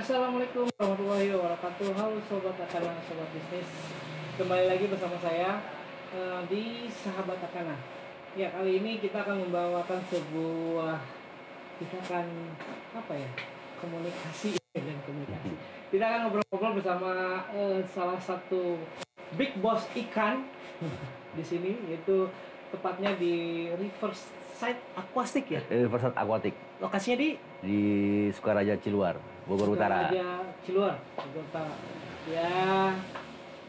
Assalamualaikum warahmatullahi wabarakatuh. Halo sobat Akana, sobat bisnis. Kembali lagi bersama saya di Sahabat Akana. Ya, kali ini kita akan membawakan komunikasi dan komunikasi. Kita akan ngobrol-ngobrol bersama salah satu big boss ikan di sini, yaitu tepatnya di Riverside Aquastic ya. Riverside Aquatic. Lokasinya di Sukaraja Ciluar, Bogor Utara. Sukaraja Ciluar, Bogor Utara. Ya,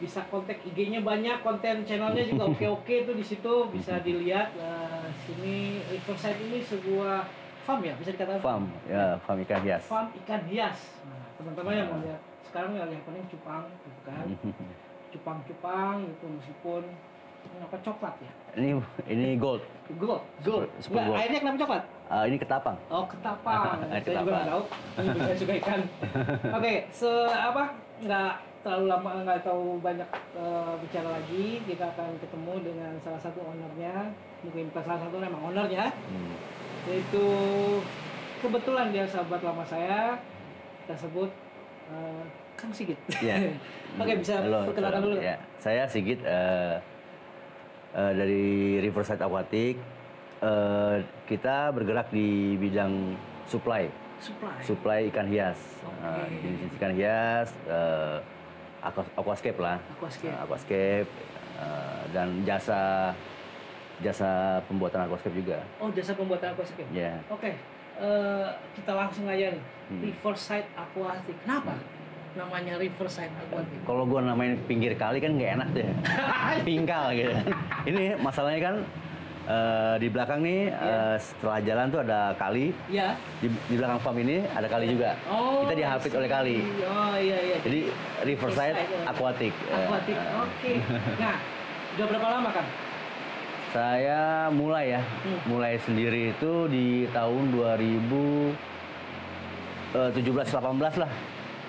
bisa kontak IG-nya banyak, konten channelnya juga oke tuh di situ bisa dilihat. Nah, sini Riverside ini sebuah farm ya, bisa dikatakan farm ya, farm ikan hias. Farm ikan hias. Nah, teman-teman yang mau lihat sekarang yang paling cupang gitu kan. Cupang-cupang itu meskipun apa coklat ya? Ini gold. Gold. Super gold. Airnya kenapa coklat? Ini ketapang. Oh, ketapang. Saya ketapang. juga nggak tahu. Saya suka ikan. Oke, nggak terlalu lama, nggak tahu banyak bicara lagi. Kita akan ketemu dengan salah satu ownernya. Mungkin bukan salah satu, memang ownernya. Yaitu kebetulan dia sahabat lama saya. Kita sebut Kang Sigit. Ya. Oke, bisa perkenalkan dulu. Ya. Saya Sigit dari Riverside Aquatic. Kita bergerak di bidang supply ikan hias. Jenis ikan hias, aquascape lah. Aquascape dan jasa pembuatan aquascape juga. Oh, jasa pembuatan aquascape. Ya. Oke. Kita langsung aja nih. Riverside Aquatic. Kenapa namanya Riverside Aquatic? Kalau gua namain pinggir kali kan nggak enak tuh ya. Pingkal gitu. Ini masalahnya kan di belakang nih setelah jalan tuh ada kali. Iya. Di belakang farm ini ada kali juga. Oh, kita dihapit oleh kali. Oh iya. Jadi Riverside Aquatic. Aquatic. Oke. Nah, udah berapa lama kan? Saya mulai sendiri itu di tahun 2017-18 lah.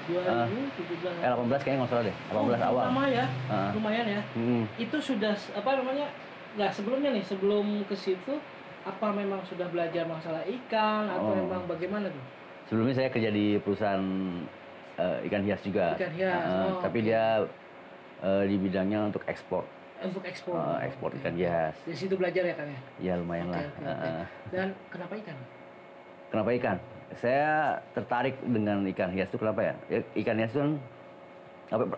2017. 18 kayaknya nggak salah deh. 18 awal. Lama ya. Lumayan ya. Itu sudah Nggak, sebelum ke situ apa memang sudah belajar masalah ikan atau memang bagaimana tuh? Sebelumnya saya kerja di perusahaan ikan hias juga. Ikan hias. Tapi dia di bidangnya untuk ekspor. Untuk ekspor. Ekspor ikan hias. Di situ belajar ya kan ya? Ya lumayan lah. Dan kenapa ikan? Kenapa ikan? Saya tertarik dengan ikan hias itu kenapa ya? Ikan hias itu kan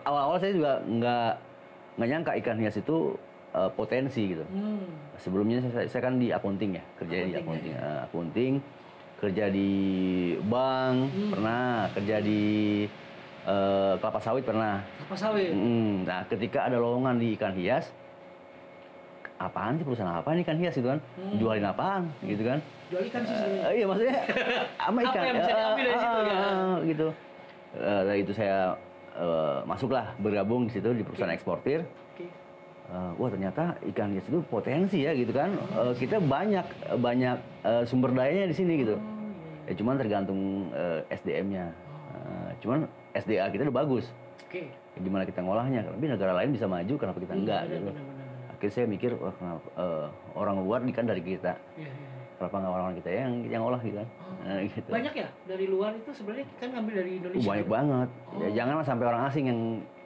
awal-awal saya juga nggak nyangka ikan hias itu potensi gitu. Sebelumnya saya kan di accounting ya, kerja di accounting. Accounting, kerja di bank, pernah kerja di kelapa sawit pernah. Kelapa sawit. Nah, ketika ada lowongan di ikan hias, apaan sih perusahaan apa nih ikan hias itu kan? Jualin apaan gitu kan? Jual ikan sih sebenarnya. Iya maksudnya sama ikan. Apa yang bisa diambil dari situ ya? Gitu. Dari itu saya masuklah bergabung di situ di perusahaan eksportir. Wah ternyata ikan hias itu potensi ya gitu kan. Kita banyak sumber dayanya di sini gitu. Ya cuman tergantung SDM-nya. Cuman SDA kita udah bagus. Gimana kita ngolahnya? Tapi negara lain bisa maju, kenapa kita enggak gitu. Akhirnya saya mikir, wah kenapa orang luar kan dari kita. Kenapa nggak orang kita yang olah gitu kan? Gitu. Banyak ya dari luar itu sebenarnya kan ngambil dari Indonesia. Banyak banget. Ya, janganlah sampai orang asing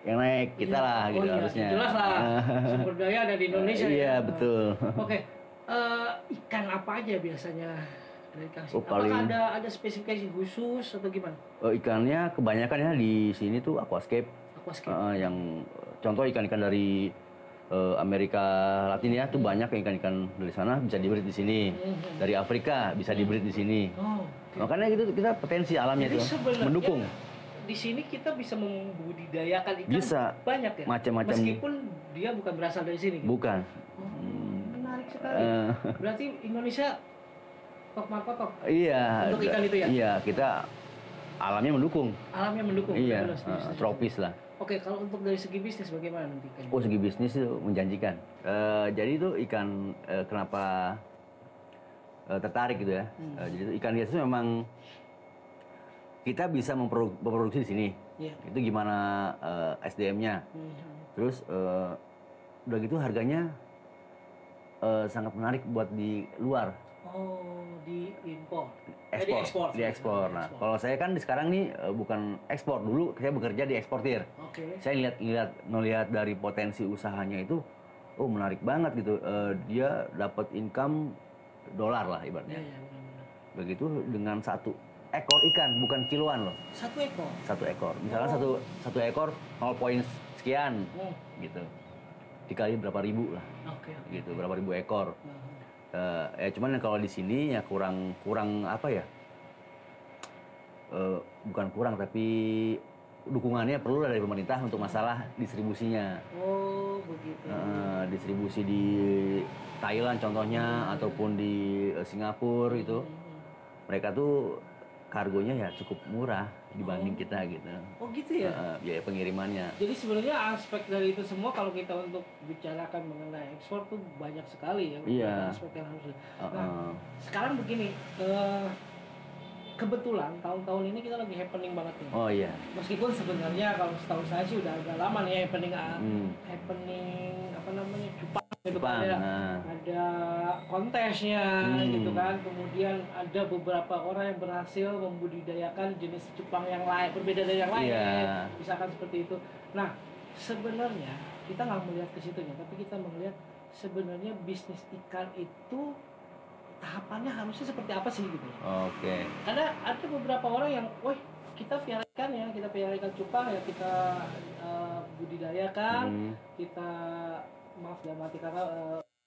yang naik, kita lah gitu harusnya. Jelas lah. Sumber daya ada di Indonesia. Iya betul. Oke. Ikan apa aja biasanya dari Kang Sigit? Paling... Apakah ada spesifikasi khusus atau gimana? Ikannya kebanyakan ya di sini tuh aquascape. Yang contoh ikan-ikan dari Amerika Latin ya tuh banyak ikan-ikan dari sana bisa dibreed di sini. Dari Afrika bisa dibreed di sini. Makanya gitu kita potensi alamnya itu mendukung. Di sini kita bisa membudidayakan ikan bisa. Banyak ya? Macam-macam. Meskipun dia bukan berasal dari sini. Bukan. Menarik sekali. Berarti Indonesia top market top. Iya. Untuk ikan itu ya? Iya, kita alamnya mendukung. Alamnya mendukung. Iya. Tropis lah. Oke, kalau untuk dari segi bisnis bagaimana nanti ikan? Segi bisnis itu menjanjikan. Jadi itu ikan kenapa tertarik gitu ya? Jadi itu ikan hias itu memang kita bisa memproduksi di sini. Itu gimana SDM-nya. Terus udah gitu harganya sangat menarik buat di luar. Oh, diimpor. Diekspor. Nah, kalau saya kan sekarang nih bukan ekspor, dulu saya bekerja di eksportir. Oke. Saya ngelihat dari potensi usahanya itu, oh menarik banget gitu. Dia dapat income dolar lah ibaratnya. Iya, benar-benar. Begitu dengan satu ekor ikan, bukan kiloan loh. Satu ekor. Misalnya satu ekor 0 poin sekian, gitu. Dikali berapa ribu lah. Oke. Gitu, berapa ribu ekor. Ya cuman kalau di sini ya kurang apa ya, bukan kurang tapi dukungannya perlu dari pemerintah untuk masalah distribusinya. Oh begitu. Distribusi di Thailand contohnya ataupun di Singapura itu mereka tuh kargonya ya cukup murah dibanding kita gitu. Oh gitu ya? Biaya pengirimannya. Jadi sebenarnya aspek dari itu semua kalau kita untuk bicarakan mengenai ekspor tuh banyak sekali ya. Iya. Aspek yang harus. Nah, sekarang begini, kebetulan tahun-tahun ini kita lagi happening banget nih. Oh iya. Meskipun sebenarnya kalau setahu saya sih udah agak lama nih happening apa namanya cupang gitu kan ada kontesnya gitu kan, kemudian ada beberapa orang yang berhasil membudidayakan jenis cupang yang lain berbeda dari yang lain, misalkan seperti itu. Nah sebenarnya kita nggak melihat ke situnya, tapi kita melihat sebenarnya bisnis ikan itu tahapannya harusnya seperti apa sih gitu. Oke. Karena ada beberapa orang yang, wah kita piara ikan cupang ya, kita budidayakan, kita maaf dalam arti kata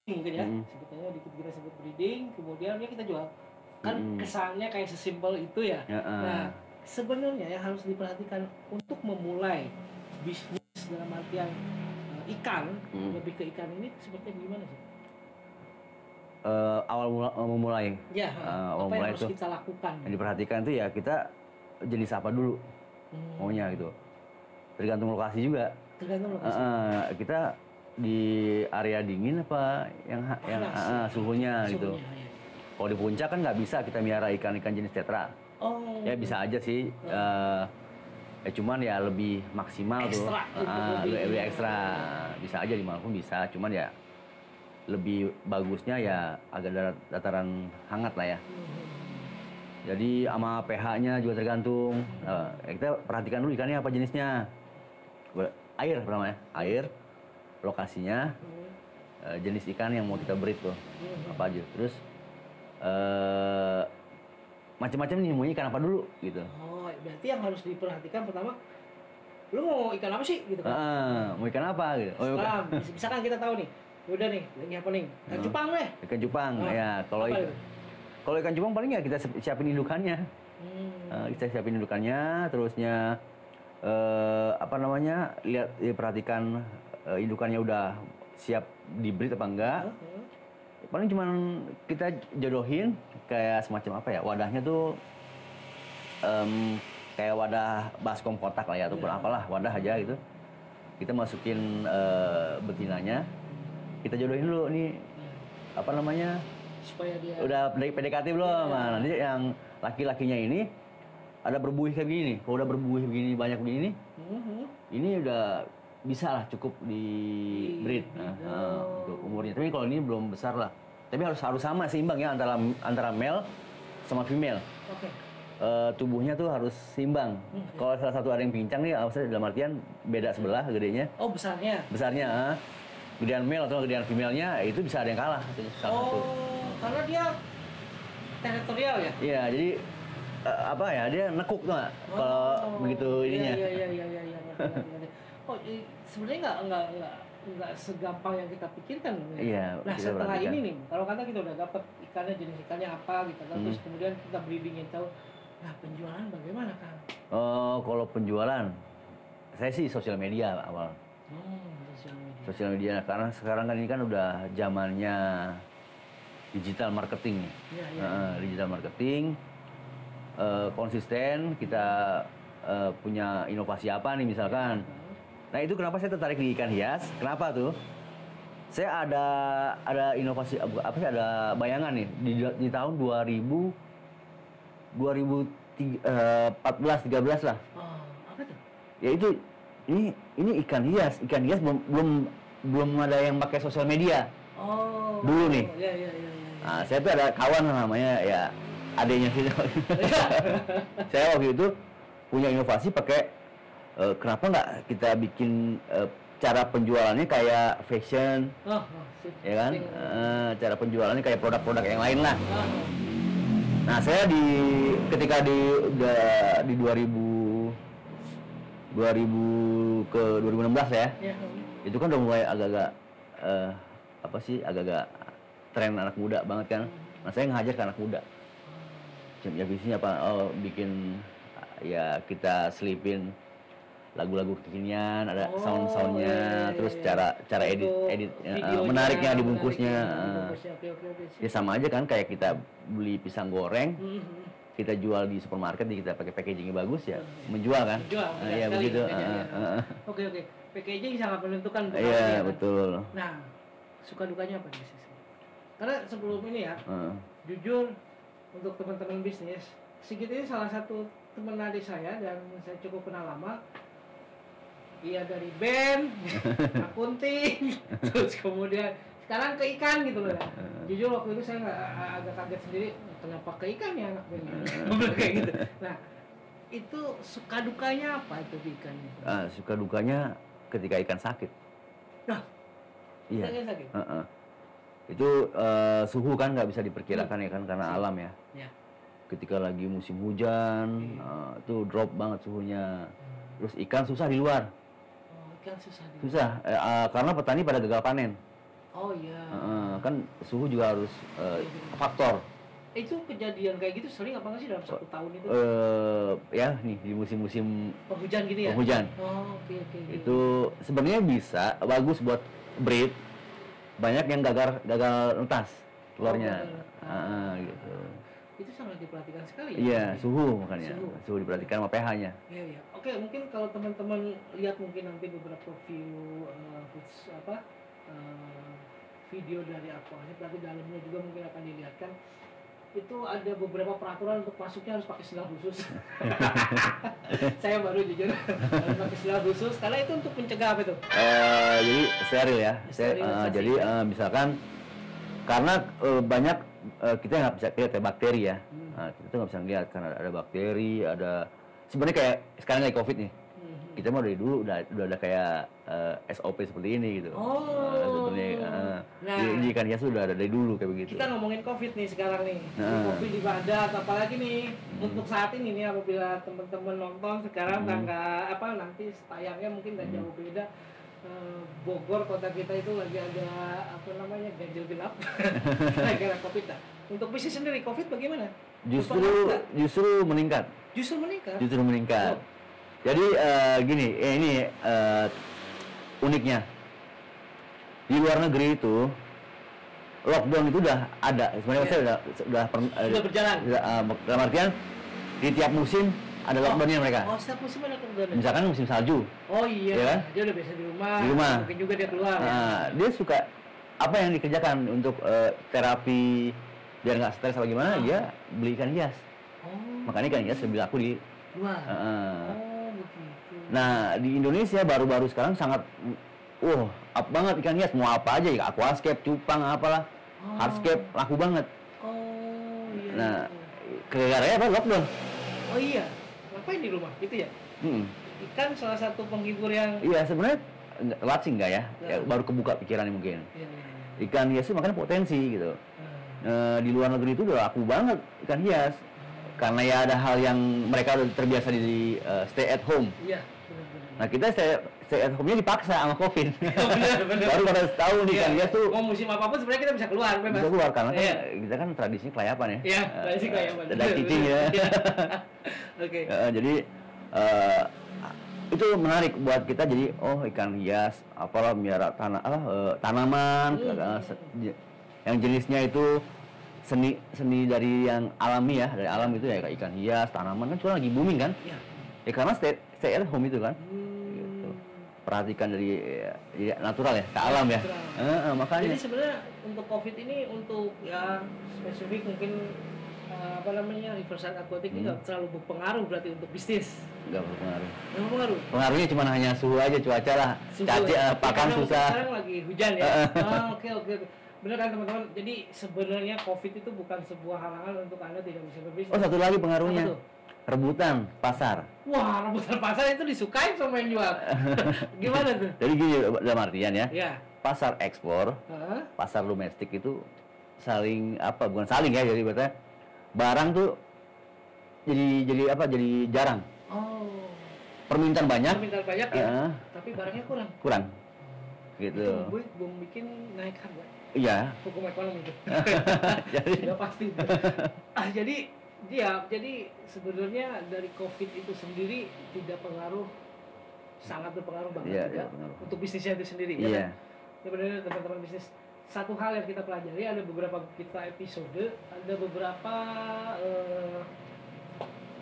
mungkin ya, sebetulnya dikit kita sebut breeding, kemudian ya kita jual. Kan kesannya kayak sesimpel itu ya. Nah sebenarnya yang harus diperhatikan untuk memulai bisnis dalam artian ikan, lebih ke ikan ini sepertinya gimana sih? Awal memulai. Ya, awal apa mulai yang harus itu, kita lakukan? Yang diperhatikan itu ya kita jenis apa dulu maunya gitu. Tergantung lokasi juga. Tergantung lokasi. Kita di area dingin apa yang suhunya gitu. Ya. Kalau di puncak kan nggak bisa kita miara ikan-ikan jenis tetra. Oh. Ya bisa aja sih. Ya cuman ya lebih maksimal ekstra, tuh. Lebih ekstra. Bisa aja dimanapun bisa. Cuman ya lebih bagusnya ya agak dataran hangat lah ya. Jadi sama pH-nya juga tergantung. Kita perhatikan dulu ikannya apa jenisnya. Air pertama ya. Air, lokasinya, jenis ikan yang mau kita breed tuh. Apa aja. Terus macam-macam nih, mau ikan apa dulu gitu. Oh, berarti yang harus diperhatikan pertama, lu mau ikan apa sih gitu kan? Mau ikan apa gitu. Misalkan kita tahu nih, udah nih lagi happening, ikan cupang deh. Ikan cupang, ya. Kalau ikan cupang paling ya kita siapin indukannya. Kita siapin indukannya, terusnya perhatikan indukannya udah siap dibreed apa enggak. Paling cuman kita jodohin kayak semacam apa ya, wadahnya tuh kayak wadah baskom kotak lah ya, ataupun apalah wadah aja gitu. Kita masukin betinanya, kita jodohin dulu nih supaya dia udah PDKT belum. Nah, nanti yang laki-lakinya ini ada berbuih kayak begini. Kalau udah berbuih begini banyak begini, ini udah bisa lah cukup di breed untuk umurnya. Tapi kalau ini belum besar lah. Tapi harus sama seimbang ya antara male sama female. Oke. Tubuhnya tuh harus seimbang. Kalau salah satu ada yang pincang nih, maksudnya dalam artian beda sebelah gedenya. Oh, besarnya. Besarnya, gedean male atau gedean female-nya itu bisa ada yang kalah. Salah satu. Karena dia teritorial ya? Iya, jadi dia nekuk tuh nggak kalau begitu ininya. Iya. Oh, sebenarnya nggak segampang yang kita pikirkan. Iya. Nah setelah ini nih, kalau kata kita udah dapat ikannya, jenis ikannya apa gitu, terus kemudian kita breedingin tahu. Nah penjualan bagaimana Kang? Kalau penjualan, saya sih sosial media awal. Sosial media, karena sekarang kan ini kan udah zamannya digital marketing nih. Digital marketing, konsisten, kita punya inovasi apa nih misalkan. Nah itu kenapa saya tertarik di ikan hias? Kenapa tuh? Saya ada inovasi ada bayangan nih di tahun 2014-13 lah. Apa tuh? Ya itu ini ikan hias belum ada yang pakai sosial media. Oh. Dulu nih. Iya. Nah, saya tuh ada kawan namanya ya adanya gitu. Saya waktu itu punya inovasi pakai kenapa nggak kita bikin cara penjualannya kayak fashion, ya kan? Cara penjualannya kayak produk-produk yang lain lah. Nah, saya ketika di 2000 ke 2016 ya, itu kan udah mulai agak-agak agak-agak tren anak muda banget kan. Nah, saya ngajar ke anak muda. Ya visinya apa? Oh, bikin ya kita selipin lagu-lagu kekinian, ada sound-soundnya, terus cara edit menariknya dibungkusnya. Ya sama aja kan kayak kita beli pisang goreng, kita jual di supermarket, kita pakai packagingnya bagus ya, menjual kan? Iya begitu. Oke. Packaging sangat menentukan. Iya betul. Nah, suka dukanya apa bisnis? Karena sebelum ini ya, jujur untuk teman-teman bisnis, Sigit ini salah satu teman adik saya dan saya cukup kenal lama. Iya dari band, akunting, terus kemudian sekarang ke ikan gitu loh ya. Jujur waktu itu saya agak kaget sendiri, kenapa ke ikan ya anak band kayak gitu. Nah, itu suka dukanya apa itu di ikan? Suka dukanya ketika ikan sakit. Nah, iya. Ikan sakit. Itu suhu kan nggak bisa diperkirakan ya kan karena alam ya. Ketika lagi musim hujan, itu drop banget suhunya. Terus ikan susah di luar. Susah, karena petani pada gagal panen. Oh iya. Kan suhu juga harus faktor. Itu kejadian kayak gitu sering apa nggak sih dalam 1 tahun itu? Ya nih di musim-musim penghujan gitu ya? Penghujan. Oke. Itu sebenarnya bagus buat breed. Banyak yang gagal entas telurnya. Gitu. Itu sangat diperhatikan sekali ya? Iya, suhu makanya. Suhu diperhatikan sama pH-nya. Iya. Oke, mungkin kalau teman-teman lihat mungkin nanti beberapa video dari aquascape, berarti dalamnya juga mungkin akan dilihatkan. Itu ada beberapa peraturan untuk masuknya harus pakai selang khusus. Saya baru jujur harus pakai selang khusus karena itu untuk mencegah apa itu? Jadi steril ya. Jadi misalkan karena banyak kita nggak bisa lihat ya bakteri ya. Kita tuh nggak bisa lihat karena ada bakteri, ada sebenarnya kayak sekarang lagi COVID nih. Kita mah dari dulu udah ada kayak SOP seperti ini gitu. Sebenarnya di ikan hias sudah ada dari dulu kayak begitu. Kita ngomongin COVID nih sekarang nih. COVID di Badat apalagi nih untuk saat ini nih apabila teman-teman nonton sekarang nanti tayangnya mungkin nggak jauh beda. Bogor kota kita itu lagi ada ganjil genap gara-gara COVID. Untuk bisnis sendiri COVID bagaimana? Justru meningkat. Justru meningkat. Jadi gini, ini uniknya di luar negeri itu lockdown itu udah ada. Sebenarnya saya sudah berjalan. Dalam artian di tiap musim ada lockdownnya mereka. Setiap musim ada lockdown. Misalkan musim salju. Oh iya. Ya? Dia udah biasa di rumah. Mungkin juga dia keluar. Dia suka apa yang dikerjakan untuk terapi biar nggak stres atau gimana, dia beli ikan hias. Makanya ikan hias lebih laku di luar. Nah di Indonesia baru-baru sekarang sangat up banget ikan hias, mau apa aja ya, aquascape, cupang, apalah, hardscape laku banget. Iya. Nah gara-gara apa lockdown. Oh iya, ngapain di rumah gitu ya? Ikan salah satu penghibur yang. Iya sebenarnya telat sih enggak ya, baru kebuka pikirannya mungkin. Ikan hias itu makanya potensi gitu. Di luar negeri itu udah laku banget ikan hias. Karena ya ada hal yang mereka udah terbiasa di stay at home. Iya. Nah kita stay at home-nya dipaksa sama COVID. Benar. Baru pada tahu nih ikan hias tuh. Mau musim apapun sebenarnya kita bisa keluar, bebas. Bisa keluar karena kan kita kan tradisinya kelayapan ya. Iya, tradisi kelayapan. Ada cicing ya. Oke. Jadi itu menarik buat kita, jadi ikan hias apalah miara tanaman yang jenisnya itu seni dari yang alami ya, dari alam itu ya, kayak ikan hias, tanaman kan cuma lagi booming kan. Ya karena stay at home itu kan. Gitu. Perhatikan dari natural ya, ke alam ya. Makanya. Jadi sebenarnya untuk COVID ini untuk yang spesifik mungkin Riverside Aquatic ini nggak terlalu berpengaruh berarti untuk bisnis. Nggak berpengaruh. Nggak berpengaruh. Pengaruhnya cuma hanya suhu aja, cuaca lah. Pakan susah. Sekarang lagi hujan ya. Oke. Benar kan teman-teman? Jadi sebenarnya COVID itu bukan sebuah halangan untuk Anda tidak bisa berbisnis. Oh, satu lagi Apa pengaruhnya. tuh? Rebutan pasar. Wah, rebutan pasar itu disukain sama yang jual. Gimana tuh? Jadi gini dalam artian ya. Ya. Pasar ekspor, pasar domestik itu saling apa? Bukan saling ya, jadi berarti barang tuh jadi apa? Jadi jarang. Oh. Permintaan banyak. Permintaan banyak ya. Tapi barangnya kurang. Kurang. Gitu. Itu gue belum bikin naik harga. Iya. Hukum ekonomi itu. Jadi Sudah pasti. Jadi sebenarnya dari COVID itu sendiri tidak pengaruh, sangat berpengaruh banget Iya, juga pengaruh. untuk bisnisnya itu sendiri. Iya. Ya kan? Sebenarnya teman-teman bisnis, satu hal yang kita pelajari, ada beberapa kita episode, ada beberapa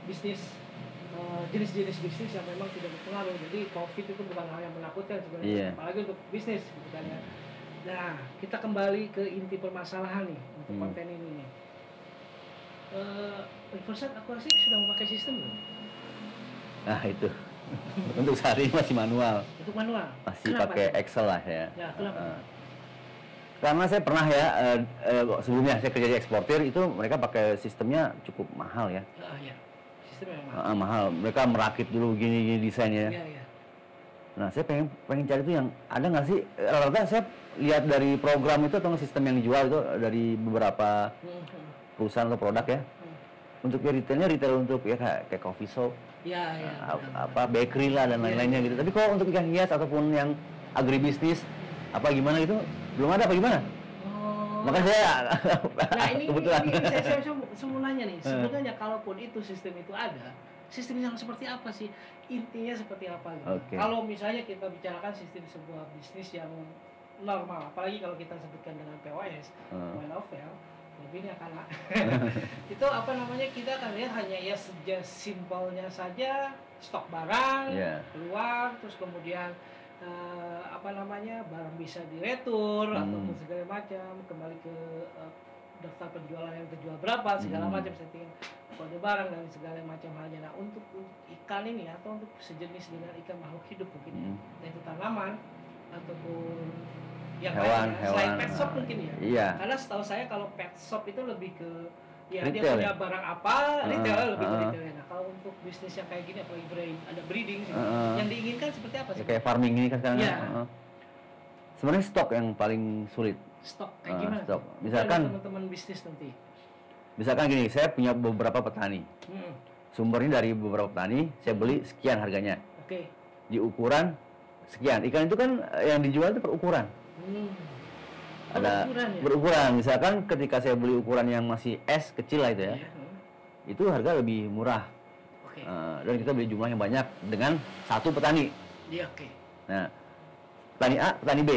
bisnis, jenis-jenis bisnis yang memang tidak berpengaruh. Jadi COVID itu bukan hal yang menakutkan sebenarnya, Iya. apalagi untuk bisnis gitu kan ya. Nah, kita kembali ke inti permasalahan nih untuk konten ini nih. Reverse akurasi sudah memakai sistem belum? Nah itu untuk saat ini masih manual. Untuk manual? Masih Kenapa? pakai Excel lah ya. Ya, kenapa? Karena saya pernah ya sebelumnya saya kerja di eksportir itu mereka pakai sistemnya cukup mahal ya. Iya. Sistemnya memang Mahal. Mereka merakit dulu gini desainnya. Iya. Nah saya pengen cari itu yang ada nggak sih rata-rata saya lihat dari program itu atau sistem yang dijual itu dari beberapa perusahaan atau produk ya. Untuk retail untuk ya kayak coffee shop. Iya. Apa bakery lah dan lain-lainnya gitu. Tapi kalau untuk ikan hias ataupun yang agribisnis apa gimana itu belum ada apa gimana? Oh. Makanya saya Nah ini kebetulan. saya mau nanya nih, sebenarnya kalaupun itu sistem itu ada, sistem yang seperti apa sih? Intinya seperti apa gitu? Oke. Kalau misalnya kita bicarakan sistem sebuah bisnis yang normal, apalagi kalau kita sebutkan dengan POS, point of sale, lebihnya karena itu apa namanya, kita akan lihat hanya ya simpelnya saja stok barang keluar, terus kemudian barang bisa diretur ataupun segala macam, kembali ke daftar penjualan yang terjual berapa, segala macam settingan kode barang dan segala macam halnya. Nah untuk ikan ini atau untuk sejenis dengan ikan makhluk hidup mungkin yaitu tanaman ataupun yang hewan, selain pet shop mungkin ya. Iya. Karena setahu saya kalau pet shop itu lebih ke dia retail, punya ya? barang apa, retail lebih ke retail. Nah kalau untuk bisnis yang kayak gini apalagi ada breeding sih, yang diinginkan seperti apa sih? Ya, kayak farming ini kan sekarang. Iya. Sebenarnya stok yang paling sulit. Stok kayak gimana? Stok. Misalkan teman-teman bisnis nanti. Misalkan gini, saya punya beberapa petani. Sumbernya dari beberapa petani, saya beli sekian harganya. Oke. Di ukuran sekian. Ikan itu kan yang dijual itu per ukuran. Ada berukuran. Misalkan ketika saya beli ukuran yang masih S kecil lah itu ya, itu harga lebih murah. Dan kita beli jumlah yang banyak dengan satu petani. Iya, oke. Nah, petani A, petani B,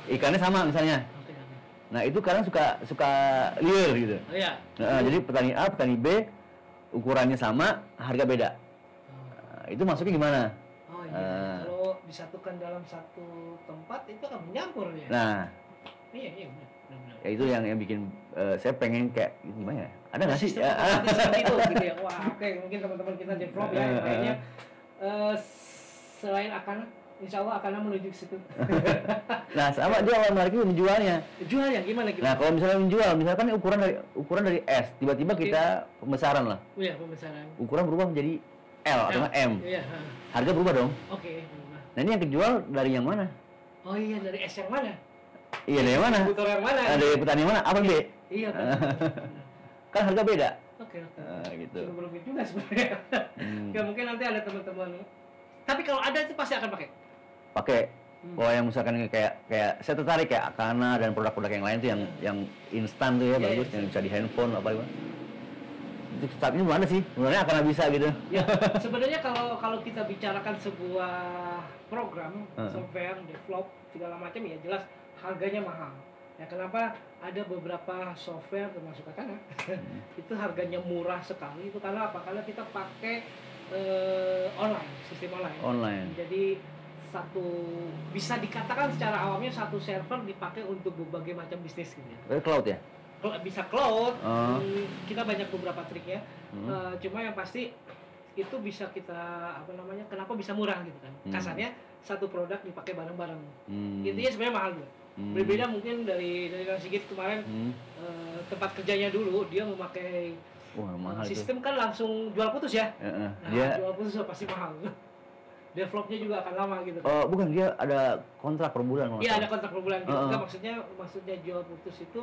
ikannya sama misalnya. Nah itu kadang suka liar gitu. Oh, iya. Jadi petani A, petani B, ukurannya sama, harga beda. Itu masuknya gimana? Oh iya. Kalau disatukan dalam satu tempat itu akan menyampur ya. Nah. Iya benar. Ya itu yang bikin saya pengen kayak gimana ya? Ada nggak sih? Seperti itu gitu ya. Wah oke, mungkin teman-teman kita develop ya yang lainnya. Selain Akana, insya Allah Akana menuju ke situ. Nah sama dia awal menarik itu menjualnya. Jualnya gimana? Nah kalau misalnya menjual, misalkan ukuran dari S, tiba-tiba kita pembesaran lah. Iya pembesaran. Ukuran berubah menjadi L atau M. Iya. Harga berubah dong. Oke. Berubah. Nah ini yang kejual dari yang mana? Oh iya, dari S yang mana? Iya dari mana? Distributor yang mana? Dari petani yang mana? Apa B? Iya. Kan harga beda. Oke. Gitu. Sudah berlebih juga sebenarnya. Ya mungkin nanti ada teman-teman. Tapi kalau ada itu pasti akan pakai. Pakai. Oh yang misalkan kayak saya tertarik kayak Akana dan produk-produk yang lain tuh yang instan tuh ya, bagus, yang bisa di handphone apa gimana. Itu saat ini belum ada sih. Sebenarnya Akana bisa gitu. Ya, sebenarnya kalau kita bicarakan sebuah program, software, develop segala macam ya jelas harganya mahal. Ya kenapa ada beberapa software termasuk Akana itu harganya murah sekali, itu karena apa? Karena kita pakai online, sistem online. Jadi bisa dikatakan secara awamnya satu server dipakai untuk berbagai macam bisnis gitu ya. Cloud ya? Bisa cloud, kita banyak beberapa triknya. Cuma yang pasti itu bisa kita kenapa bisa murah gitu kan? Kasarnya satu produk dipakai bareng-bareng. Intinya sebenarnya mahal juga. Berbeda mungkin dari Kang Sigit kemarin, tempat kerjanya dulu dia memakai mahal sistem kan langsung jual putus ya. Nah, jual putus pasti mahal. Developnya juga akan lama gitu. Oh, bukan, dia ada kontrak per bulan. Iya, ada kontrak per bulan gitu. Enggak, maksudnya jual putus itu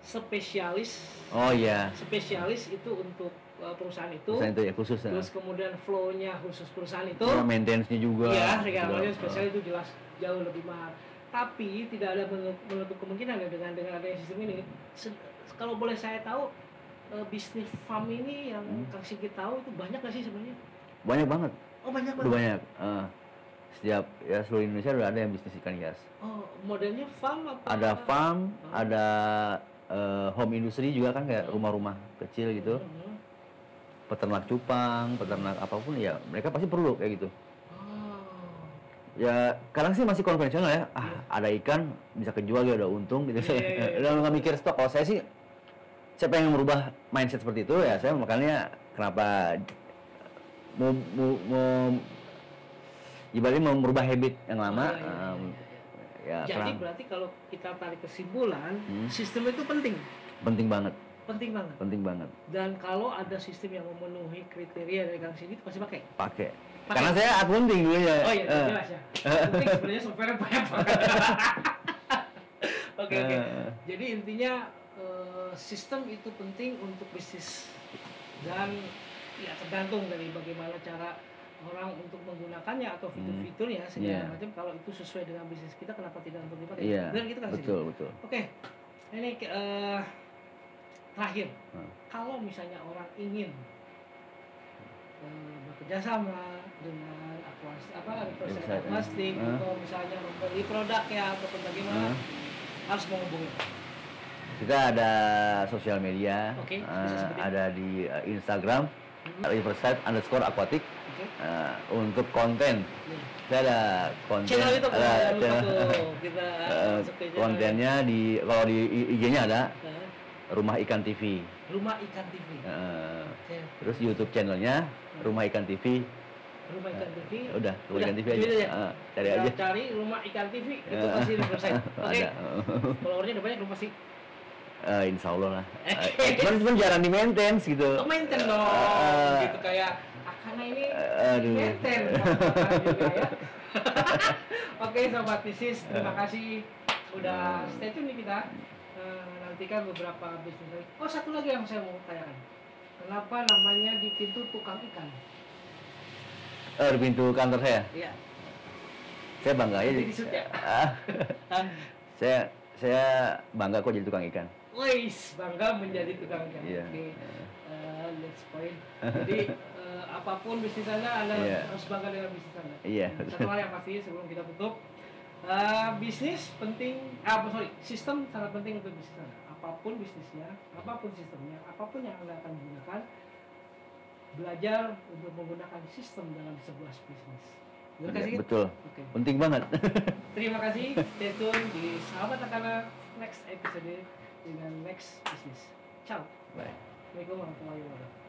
spesialis. Oh iya. Spesialis itu untuk perusahaan itu. Perusahaan itu ya khusus. Terus kemudian flow-nya khusus perusahaan itu. Ya, maintenance-nya juga. Iya, segala macam spesial itu jelas jauh lebih mahal. Tapi tidak ada menutup kemungkinan ya dengan adanya sistem ini. Kalau boleh saya tahu, bisnis farm ini yang Kang Sigit tahu itu banyak nggak sih sebenarnya? Banyak banget. Oh, banyak banget. Udah banyak. Setiap seluruh Indonesia udah ada yang bisnis ikan hias. Oh, modelnya farm apa? Ada farm, ada home industry juga kan, kayak rumah-rumah kecil gitu. Peternak cupang, peternak apapun ya, mereka pasti perlu kayak gitu. Ya, kadang sih masih konvensional ya. Ada ikan bisa kejual ya udah untung gitu. Udah nggak mikir stok. Kalau saya sih, saya pengen merubah mindset seperti itu ya. Saya makanya kenapa ibaratnya mau merubah habit yang lama. Ya, jadi berarti kalau kita tarik kesimpulan, sistem itu penting. Penting banget. Penting banget. Penting banget. Dan kalau ada sistem yang memenuhi kriteria dari Kang Sigit pasti pakai. Pakai. Karena saya accounting dulunya. Oh iya, jelas ya. Accounting sebenarnya software banyak banget. Oke. Jadi intinya sistem itu penting untuk bisnis, dan ya tergantung dari bagaimana cara orang untuk menggunakannya atau fitur-fiturnya segala macam. Kalau itu sesuai dengan bisnis kita, kenapa tidak untuk dipakai? Dan gitu kan. Betul. Oke. Ini terakhir, kalau misalnya orang ingin bekerja sama dengan plastik atau misalnya membeli produknya ataupun bagaimana, harus menghubungi. Kita ada sosial media, ada di Instagram _aquatic. Untuk konten, kita ada konten, channel itu kontennya kalau di IG-nya ada Rumah Ikan TV. Rumah Ikan TV. Terus YouTube channelnya Rumah Ikan TV. Rumah Ikan TV. Udah, Rumah Ikan TV aja. Cari aja. Cari Rumah Ikan TV, itu pasti di website. Oke. Followernya udah banyak belum pasti? Insya Allah lah. Cuman jarang di maintenance gitu. Maintain dong. Gitu kayak karena ini maintain juga ya. Oke, sobat bisnis, terima kasih udah stay tune nih kita. Nantikan beberapa bisnis lagi. Oh, satu lagi yang saya mau tanyakan. Kenapa namanya di pintu tukang ikan? Di pintu kantor saya? Iya. Saya bangga aja. Saya bangga kok jadi tukang ikan. Wih, bangga menjadi tukang ikan. Iya. Oke. Let's point. Jadi apapun bisnis Anda harus bangga dengan bisnis Anda. Iya. Satu hal yang pasti sebelum kita tutup, bisnis penting, sistem sangat penting untuk bisnis Anda. Apapun bisnisnya, apapun sistemnya, apapun yang Anda akan gunakan, belajar untuk menggunakan sistem dalam sebuah bisnis. Terima kasih. Betul. Okay. Penting banget. Terima kasih. Stay tune di Sahabat Akana next episode dengan next bisnis. Ciao. Bye. Assalamualaikum warahmatullahi wabarakatuh.